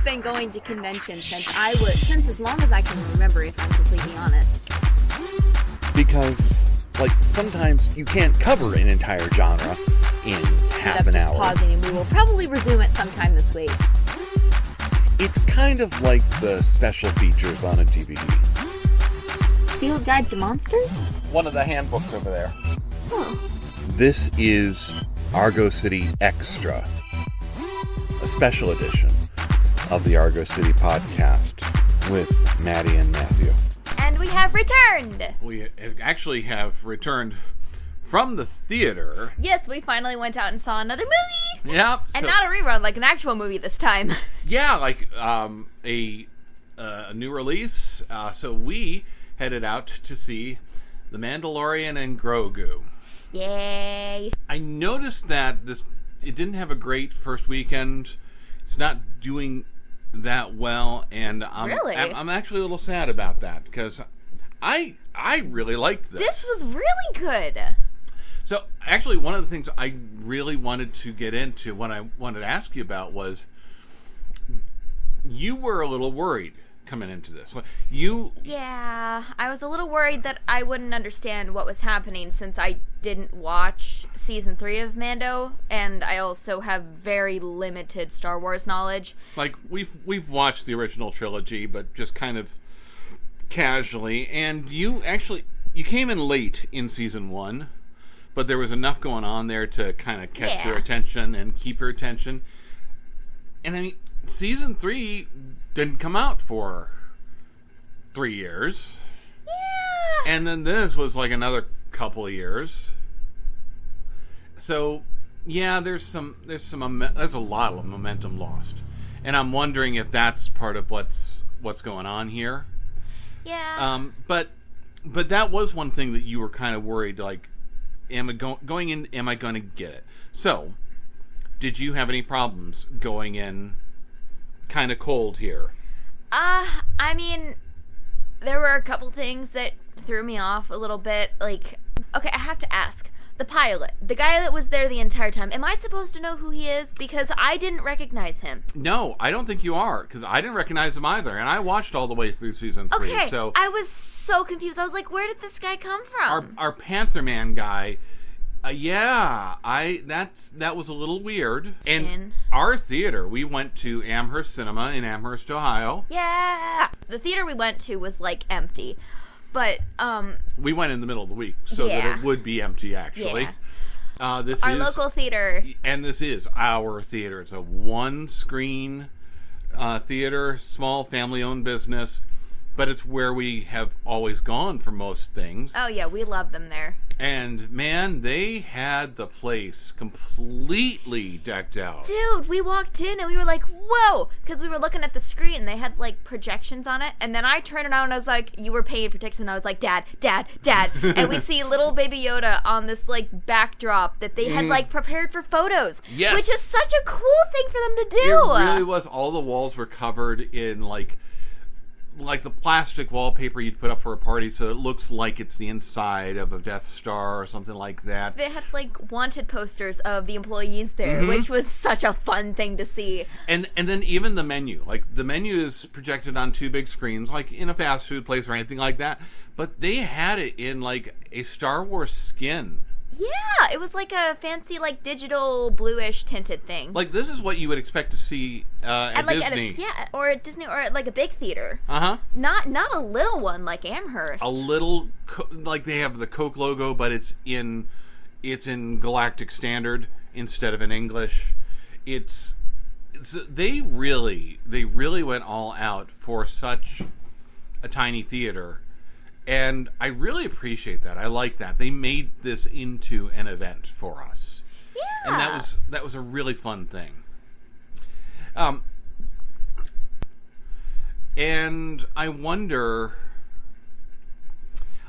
been going to conventions since as long as I can remember, if I'm completely honest. Because, like, sometimes you can't cover an entire genre in half an hour. Pausing, and we will probably resume it sometime this week. It's kind of like the special features on a DVD. Field Guide to Monsters? One of the handbooks over there. Huh. This is Argo City Extra, a special edition of the Argo City podcast with Maddie and Matthew. And we have returned! We actually have returned from the theater. Yes, we finally went out and saw another movie! Yep. And not a rerun, like an actual movie this time. Yeah, like a new release. So we headed out to see The Mandalorian and Grogu. Yay! I noticed that it didn't have a great first weekend. It's not doing that well, and I'm actually a little sad about that because I really liked this. This was really good. So actually, one of the things I really wanted to get into, what I wanted to ask you about was, you were a little worried coming into this. Yeah, I was a little worried that I wouldn't understand what was happening since I didn't watch season 3 of Mando, and I also have very limited Star Wars knowledge. Like, we've watched the original trilogy, but just kind of casually, and you came in late in season 1, but there was enough going on there to kind of catch your attention and keep your attention. And I mean, season 3 didn't come out for 3 years. Yeah. And then this was like another couple of years. So, yeah, there's a lot of momentum lost. And I'm wondering if that's part of what's going on here. Yeah. But that was one thing that you were kind of worried, like, am I going to get it? So, did you have any problems going in kind of cold here? I mean, there were a couple things that threw me off a little bit. Like, okay, I have to ask. The pilot, the guy that was there the entire time, am I supposed to know who he is? Because I didn't recognize him. No, I don't think you are, because I didn't recognize him either, and I watched all the way through season 3. Okay, so I was so confused. I was like, where did this guy come from? Our Panther Man guy, that was a little weird. And our theater, we went to Amherst Cinema in Amherst, Ohio. Yeah! The theater we went to was, like, empty. But, we went in the middle of the week, so that it would be empty, actually. Yeah. This our is local theater. And this is our theater. It's a one-screen theater, small family-owned business, but it's where we have always gone for most things. Oh, yeah, we love them there. And, man, they had the place completely decked out. Dude, we walked in and we were like, whoa! Because we were looking at the screen and they had, like, projections on it. And then I turned around and I was like, you were paying for tickets. And I was like, Dad. And we see little baby Yoda on this, like, backdrop that they had, like, prepared for photos. Yes. Which is such a cool thing for them to do. It really was. All the walls were covered in, like the plastic wallpaper you'd put up for a party, so it looks like it's the inside of a Death Star or something like that. They had, like, wanted posters of the employees there, which was such a fun thing to see. And then even the menu. Like, the menu is projected on 2 big screens, like in a fast food place or anything like that. But they had it in, like, a Star Wars skin. Yeah, it was like a fancy, like, digital bluish tinted thing. Like, this is what you would expect to see at Disney. Or at Disney, or at, like, a big theater. Uh-huh. Not a little one like Amherst. A little, like, they have the Coke logo, but it's in Galactic Standard instead of in English. They really went all out for such a tiny theater. And I really appreciate that. I like that. They made this into an event for us. Yeah. And that was a really fun thing. And I wonder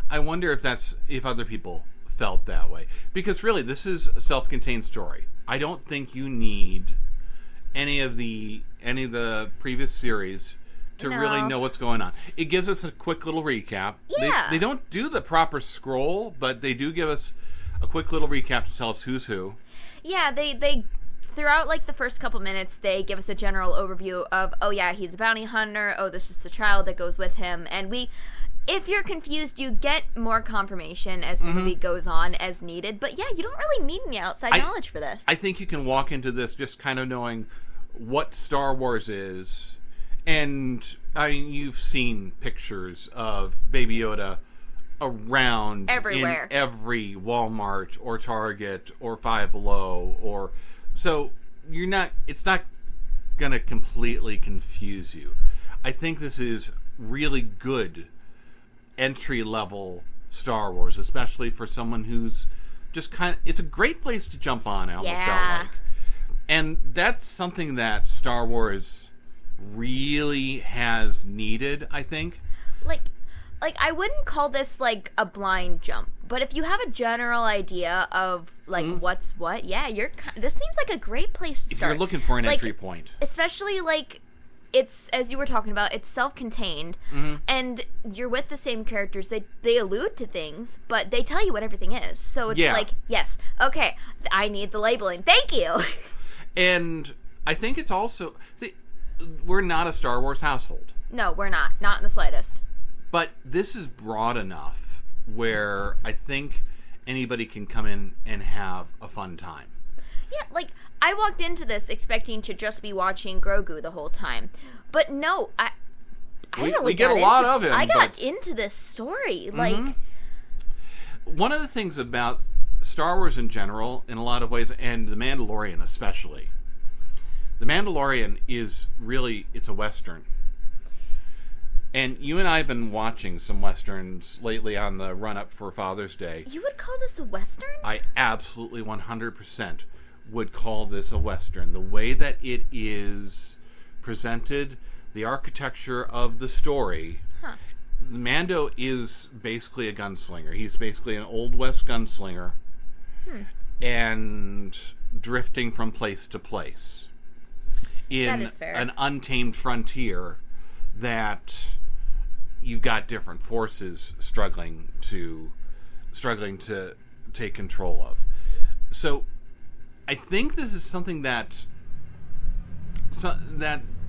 if other people felt that way. Because really, this is a self-contained story. I don't think you need any of the previous series to really know what's going on. It gives us a quick little recap. Yeah. They don't do the proper scroll, but they do give us a quick little recap to tell us who's who. Yeah, they throughout, like, the first couple minutes, they give us a general overview of, oh, yeah, he's a bounty hunter. Oh, this is the child that goes with him. And if you're confused, you get more confirmation as the movie goes on as needed. But, yeah, you don't really need any outside knowledge for this. I think you can walk into this just kind of knowing what Star Wars is. And, I mean, you've seen pictures of Baby Yoda around everywhere, in every Walmart or Target or Five Below, or so it's not gonna completely confuse you. I think this is really good entry level Star Wars, especially for someone who's just it's a great place to jump on. I almost felt like, and that's something that Star Wars really has needed, I think. Like, I wouldn't call this, like, a blind jump. But if you have a general idea of, like, what's what, yeah, this seems like a great place to start. If you're looking for an entry point. Especially, like, it's, as you were talking about, it's self-contained. And you're with the same characters. They allude to things, but they tell you what everything is. So it's like, yes, okay, I need the labeling. Thank you! And I think it's also... See, we're not a Star Wars household. No, we're not. Not in the slightest. But this is broad enough where I think anybody can come in and have a fun time. Yeah, like, I walked into this expecting to just be watching Grogu the whole time. But no, we get a lot of him. I got into this story. Like, one of the things about Star Wars in general, in a lot of ways, and The Mandalorian especially, The Mandalorian is really, it's a Western. And you and I have been watching some Westerns lately on the run-up for Father's Day. You would call this a Western? I absolutely 100% would call this a Western. The way that it is presented, the architecture of the story. Mando is basically a gunslinger. He's basically an Old West gunslinger. And drifting from place to place. In an untamed frontier that you've got different forces struggling to take control of. So I think this is something that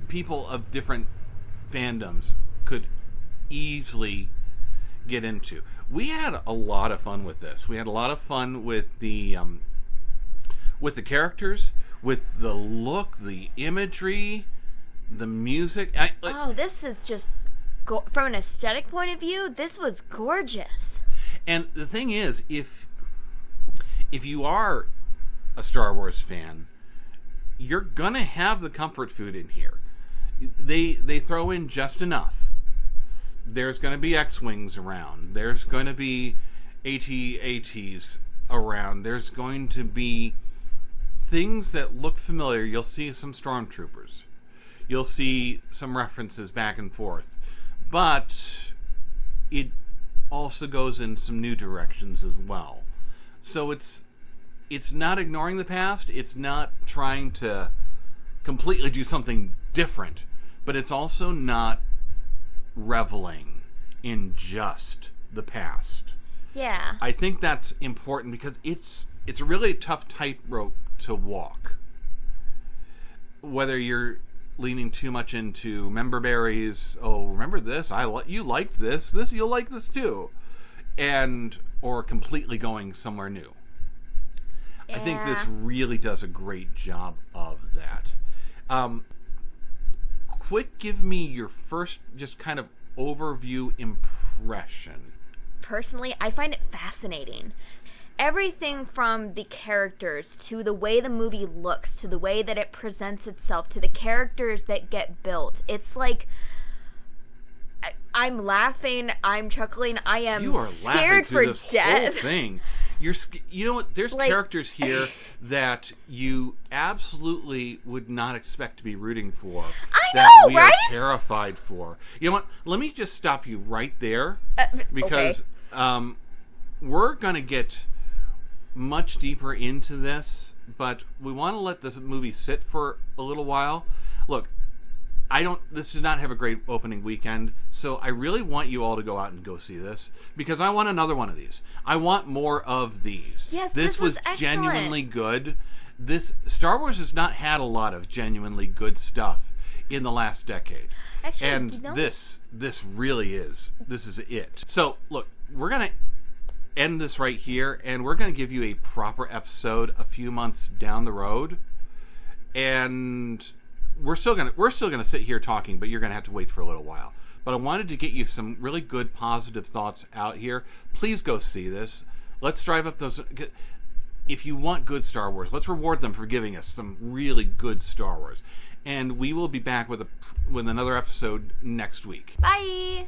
people of different fandoms could easily get into. We had a lot of fun with this. We had a lot of fun with the characters, with the look, the imagery, the music. This is just, from an aesthetic point of view, this was gorgeous. And the thing is, if you are a Star Wars fan, you're gonna have the comfort food in here. They throw in just enough. There's gonna be X-Wings around. There's gonna be AT-ATs around. There's going to be things that look familiar. You'll see some stormtroopers. You'll see some references back and forth. But it also goes in some new directions as well. So it's not ignoring the past. It's not trying to completely do something different. But it's also not reveling in just the past. Yeah. I think that's important because it's a really tough tightrope to walk. Whether you're leaning too much into member berries, remember this, you liked this, you'll like this too, or completely going somewhere new. Yeah. I think this really does a great job of that. Quick, give me your first just kind of overview impression. Personally, I find it fascinating. Everything from the characters to the way the movie looks to the way that it presents itself to the characters that get built. It's like I'm laughing, I'm chuckling, I am scared for this death. Whole thing. You know what? There's characters here that you absolutely would not expect to be rooting for. That we are terrified for. You know what? Let me just stop you right there because we're gonna get much deeper into this, but we want to let the movie sit for a little while. Look, this did not have a great opening weekend, so I really want you all to go out and go see this, because I want another one of these. I want more of these. Yes, this was excellent. Genuinely good. this Star Wars has not had a lot of genuinely good stuff in the last decade. Actually, and you know, this really is. This is it. So, look, we're going to end this right here, and we're going to give you a proper episode a few months down the road. And we're still gonna sit here talking, but you're going to have to wait for a little while. But I wanted to get you some really good positive thoughts out here. Please go see this. Let's drive up those. If you want good Star Wars, let's reward them for giving us some really good Star Wars. And we will be back with another episode next week. Bye.